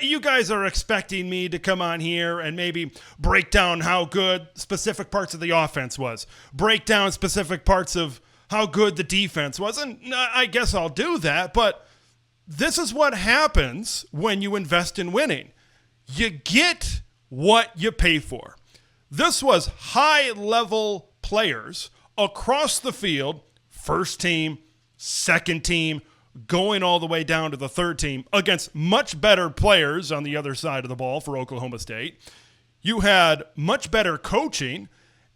you guys are expecting me to come on here and maybe break down how good specific parts of the offense was, break down specific parts of how good the defense was, and I guess I'll do that, but this is what happens when you invest in winning. You get what you pay for. This was high-level players across the field, first team, second team, going all the way down to the third team against much better players on the other side of the ball for Oklahoma State. You had much better coaching,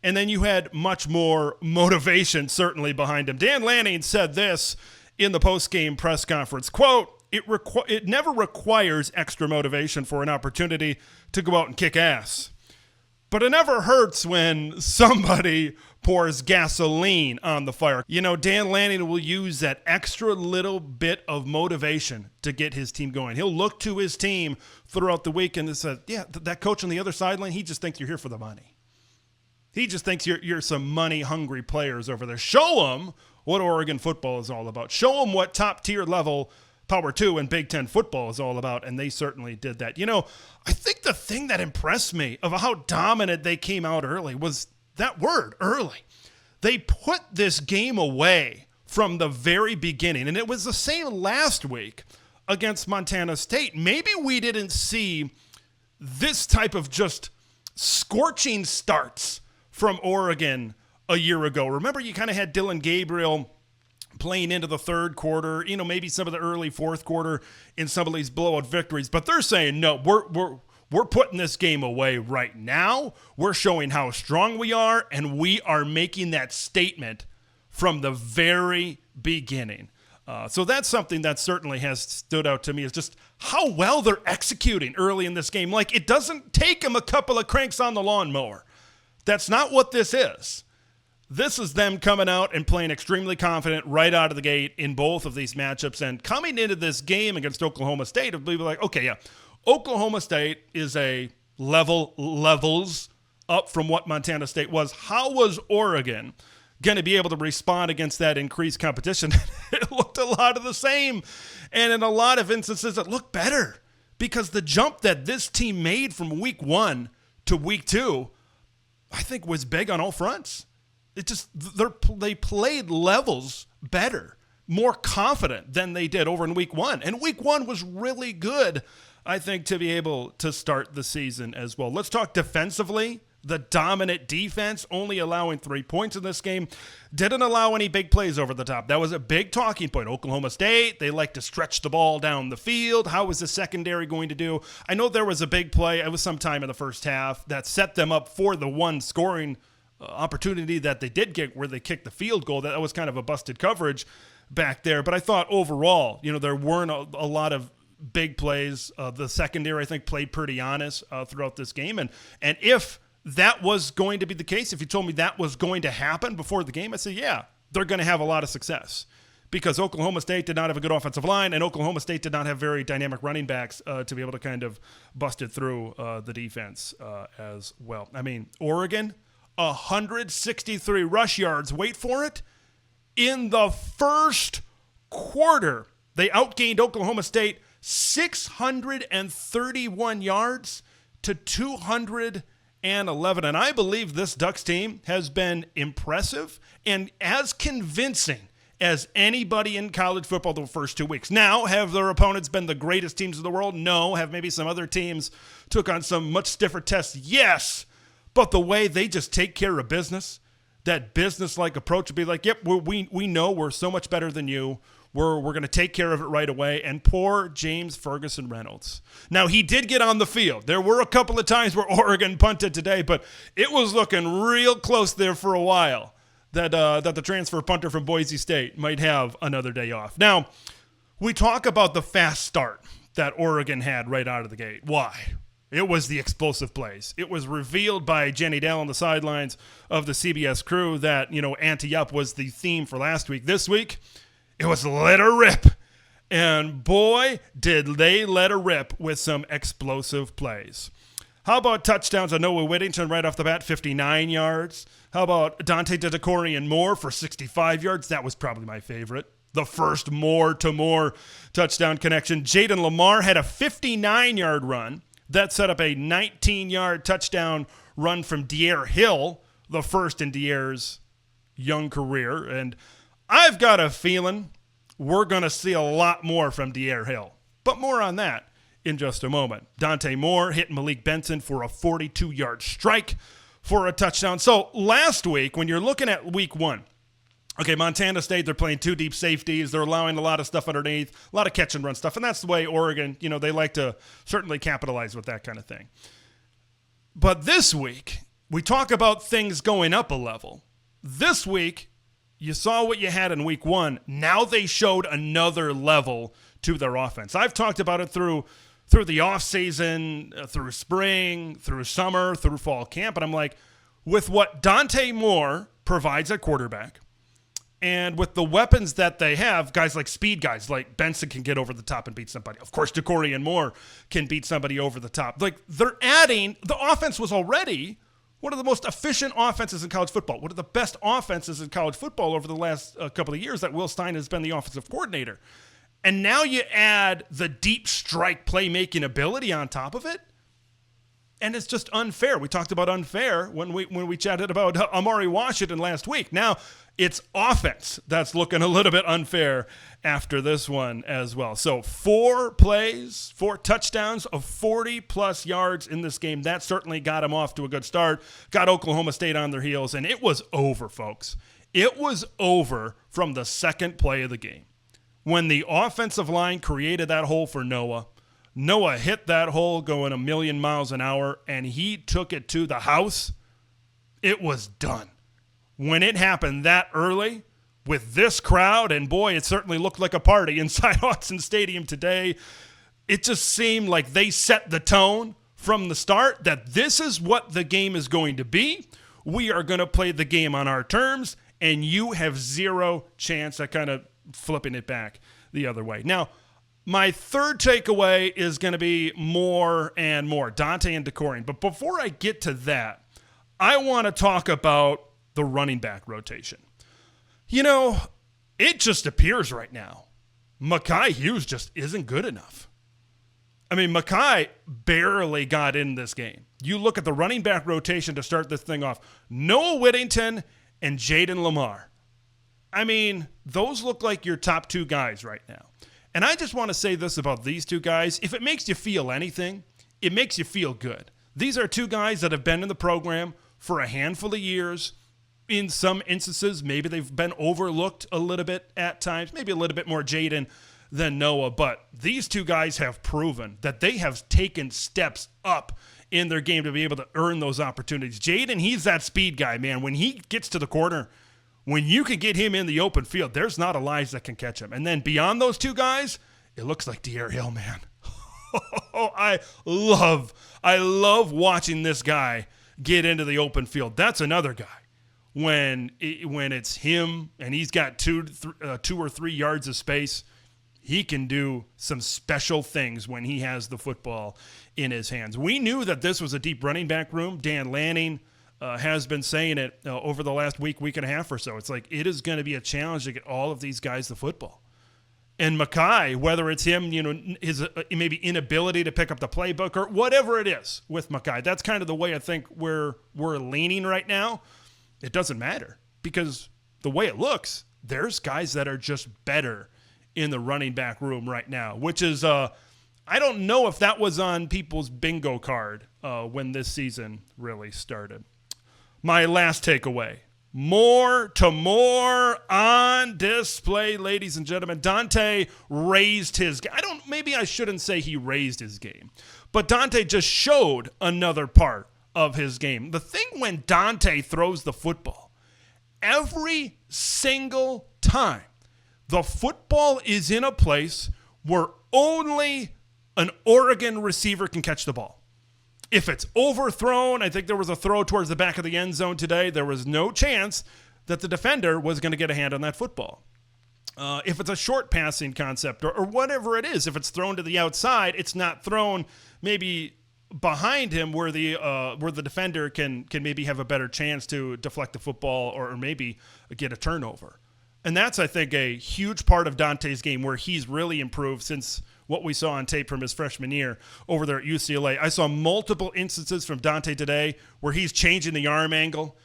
and then you had much more motivation certainly behind him. Dan Lanning said this in the post-game press conference, quote, it never requires extra motivation for an opportunity to go out and kick ass. But it never hurts when somebody pours gasoline on the fire. You know, Dan Lanning will use that extra little bit of motivation to get his team going. He'll look to his team throughout the week and say, yeah, that coach on the other sideline, he just thinks you're here for the money. He just thinks you're some money-hungry players over there. Show them what Oregon football is all about. Show them what top-tier level Power 2 and Big Ten football is all about, and they certainly did that. You know, I think the thing that impressed me of how dominant they came out early was that word, early. They put this game away from the very beginning, and it was the same last week against Montana State. Maybe we didn't see this type of just scorching starts from Oregon a year ago. Remember, you kind of had Dylan Gabriel playing into the third quarter, you know, maybe some of the early fourth quarter in some of these blowout victories. But they're saying, no, we're putting this game away right now. We're showing how strong we are, and we are making that statement from the very beginning. So that's something that certainly has stood out to me, is just how well they're executing early in this game. Like, it doesn't take them a couple of cranks on the lawnmower. That's not what this is. This is them coming out and playing extremely confident right out of the gate in both of these matchups. And coming into this game against Oklahoma State, I believe like, okay, yeah, Oklahoma State is a levels up from what Montana State was. How was Oregon going to be able to respond against that increased competition? It looked a lot of the same. And in a lot of instances, it looked better because the jump that this team made from week 1 to week 2, I think was big on all fronts. It just, they played levels better, more confident than they did over in week 1. And week 1 was really good, I think, to be able to start the season as well. Let's talk defensively. The dominant defense, only allowing 3 points in this game, didn't allow any big plays over the top. That was a big talking point. Oklahoma State, they like to stretch the ball down the field. How is the secondary going to do? I know there was a big play, it was sometime in the first half, that set them up for the one scoring opportunity that they did get where they kicked the field goal. That was kind of a busted coverage back there. But I thought overall, you know, there weren't a lot of big plays. The secondary, I think, played pretty honest throughout this game. And if that was going to be the case, if you told me that was going to happen before the game, I'd say, yeah, they're going to have a lot of success because Oklahoma State did not have a good offensive line and Oklahoma State did not have very dynamic running backs to be able to kind of bust it through the defense as well. I mean, Oregon, 163 rush yards, wait for it, in the first quarter. They outgained Oklahoma State 631 yards to 211. And I believe this Ducks team has been impressive and as convincing as anybody in college football the first 2 weeks. Now, have their opponents been the greatest teams in the world? No. Have maybe some other teams took on some much stiffer tests? Yes. But the way they just take care of business, that business-like approach would be like, yep, we know we're so much better than you. We're going to take care of it right away. And poor James Ferguson Reynolds. Now, he did get on the field. There were a couple of times where Oregon punted today, but it was looking real close there for a while that the transfer punter from Boise State might have another day off. Now, we talk about the fast start that Oregon had right out of the gate. Why? It was the explosive plays. It was revealed by Jenny Dell on the sidelines of the CBS crew that, you know, ante up was the theme for last week. This week, it was let her rip. And boy, did they let her rip with some explosive plays. How about touchdowns on Noah Whittington right off the bat, 59 yards? How about Dante DeCorian Moore for 65 yards? That was probably my favorite. the first more-to-more touchdown connection. Jaden Lamar had a 59-yard run that set up a 19-yard touchdown run from De'Aaron Hill, the first in De'Aaron's young career. And I've got a feeling we're going to see a lot more from De'Aaron Hill. But more on that in just a moment. Dante Moore hit Malik Benson for a 42-yard strike for a touchdown. So last week, when you're looking at week one, okay, Montana State, they're playing two deep safeties. They're allowing a lot of stuff underneath, a lot of catch and run stuff. And that's the way Oregon, they like to certainly capitalize with that kind of thing. But this week, we talk about things going up a level. This week, you saw what you had in week one. Now they showed another level to their offense. I've talked about it through the offseason, through spring, through summer, through fall camp. And I'm like, with what Dante Moore provides at quarterback, and with the weapons that they have, guys like speed guys, like Benson can get over the top and beat somebody. Of course, Dorian Moore can beat somebody over the top. Like, they're adding, the offense was already one of the most efficient offenses in college football, one of the best offenses in college football over the last couple of years that Will Stein has been the offensive coordinator. And now you add the deep strike playmaking ability on top of it, and it's just unfair. We talked about unfair when we chatted about Amari Washington last week. Now it's offense that's looking a little bit unfair after this one as well. So 4 plays, 4 touchdowns of 40-plus yards in this game. That certainly got them off to a good start, got Oklahoma State on their heels, and it was over, folks. It was over from the second play of the game. When the offensive line created that hole for Noah hit that hole going a million miles an hour, and he took it to the house. It was done. When it happened that early with this crowd, and boy, it certainly looked like a party inside Autzen Stadium today, it just seemed like they set the tone from the start that this is what the game is going to be. We are going to play the game on our terms, and you have zero chance at kind of flipping it back the other way. Now, my third takeaway is going to be more and more, Dante and Dorian. But before I get to that, I want to talk about the running back rotation. It just appears right now, Mekhi Hughes just isn't good enough. I mean, Mekhi barely got in this game. You look at the running back rotation to start this thing off, Noah Whittington and Jaden Lamar. I mean, those look like your top 2 guys right now. And I just want to say this about these 2 guys. If it makes you feel anything, it makes you feel good. These are 2 guys that have been in the program for a handful of years. In some instances, maybe they've been overlooked a little bit at times, maybe a little bit more Jaden than Noah. But these 2 guys have proven that they have taken steps up in their game to be able to earn those opportunities. Jaden, he's that speed guy, man. When he gets to the corner, when you can get him in the open field, there's not a Lions that can catch him. And then beyond those 2 guys, it looks like De'Aaron Hill, man. I love watching this guy get into the open field. That's another guy. When it's him and he's got 2 or 3 yards of space, he can do some special things when he has the football in his hands. We knew that this was a deep running back room. Dan Lanning has been saying it over the last week and a half or so. It's like it is going to be a challenge to get all of these guys the football. And Mekhi, whether it's him, his maybe inability to pick up the playbook or whatever it is with Mekhi, that's kind of the way I think we're leaning right now. It doesn't matter because the way it looks, there's guys that are just better in the running back room right now, which is I don't know if that was on people's bingo card when this season really started. My last takeaway, more to more on display, ladies and gentlemen. Dante raised his game. Maybe I shouldn't say he raised his game, but Dante just showed another part of his game. The thing when Dante throws the football, every single time, the football is in a place where only an Oregon receiver can catch the ball. If it's overthrown, I think there was a throw towards the back of the end zone today. There was no chance that the defender was going to get a hand on that football. If it's a short passing concept or whatever it is, if it's thrown to the outside, it's not thrown maybe behind him where the defender can maybe have a better chance to deflect the football or maybe get a turnover. And that's, I think, a huge part of Dante's game where he's really improved since what we saw on tape from his freshman year over there at UCLA. I saw multiple instances from Dante today where he's changing the arm angle.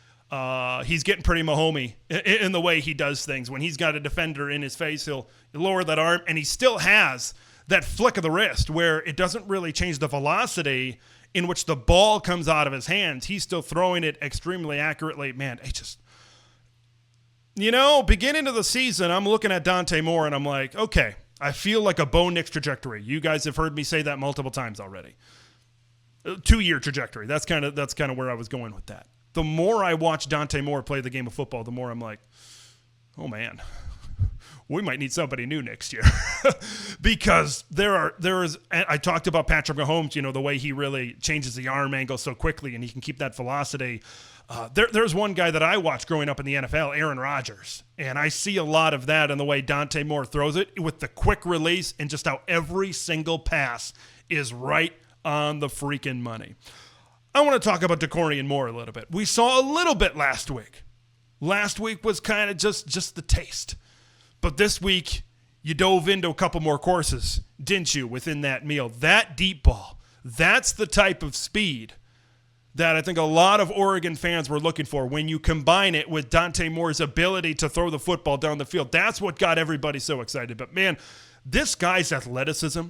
He's getting pretty Mahomey in the way he does things. When he's got a defender in his face, he'll lower that arm, and he still has that flick of the wrist where it doesn't really change the velocity in which the ball comes out of his hands. He's still throwing it extremely accurately. Man, it just... beginning of the season, I'm looking at Dante Moore, and I'm like, okay, I feel like a Bo Nix trajectory. You guys have heard me say that multiple times already. 2-year trajectory. That's kind of where I was going with that. The more I watch Dante Moore play the game of football, the more I'm like, oh man, we might need somebody new next year. Because there is, I talked about Patrick Mahomes, the way he really changes the arm angle so quickly and he can keep that velocity. There's one guy that I watched growing up in the NFL, Aaron Rodgers, and I see a lot of that in the way Dante Moore throws it with the quick release and just how every single pass is right on the freaking money. I want to talk about Dorian Moore a little bit. We saw a little bit last week. Last week was kind of just the taste. But this week, you dove into a couple more courses, didn't you, within that meal? That deep ball, that's the type of speed that I think a lot of Oregon fans were looking for when you combine it with Dante Moore's ability to throw the football down the field. That's what got everybody so excited. But, man, this guy's athleticism,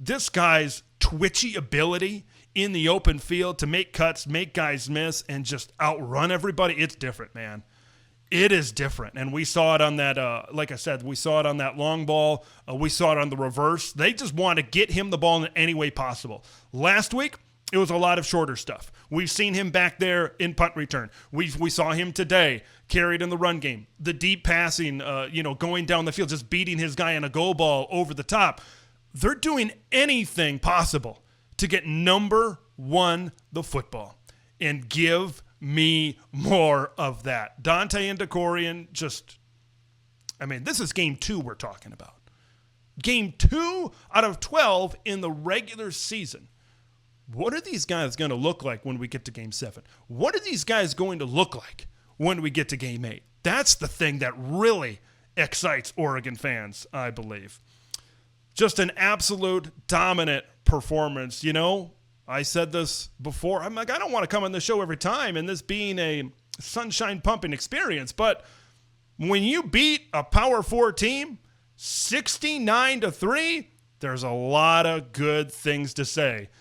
this guy's twitchy ability in the open field to make cuts, make guys miss, and just outrun everybody, it's different, man. It is different. And we saw it on that, like I said, we saw it on that long ball. We saw it on the reverse. They just want to get him the ball in any way possible. Last week, it was a lot of shorter stuff. We've seen him back there in punt return. We saw him today carried in the run game. The deep passing, going down the field, just beating his guy on a go ball over the top. They're doing anything possible to get number one the football and give me more of that. Dante and Dorian this is game 2 we're talking about. Game 2 out of 12 in the regular season. What are these guys going to look like when we get to game 7? What are these guys going to look like when we get to game 8? That's the thing that really excites Oregon fans, I believe. Just an absolute dominant performance. I said this before. I'm like, I don't want to come on the show every time and this being a sunshine pumping experience. But when you beat a Power 4 team 69-3, there's a lot of good things to say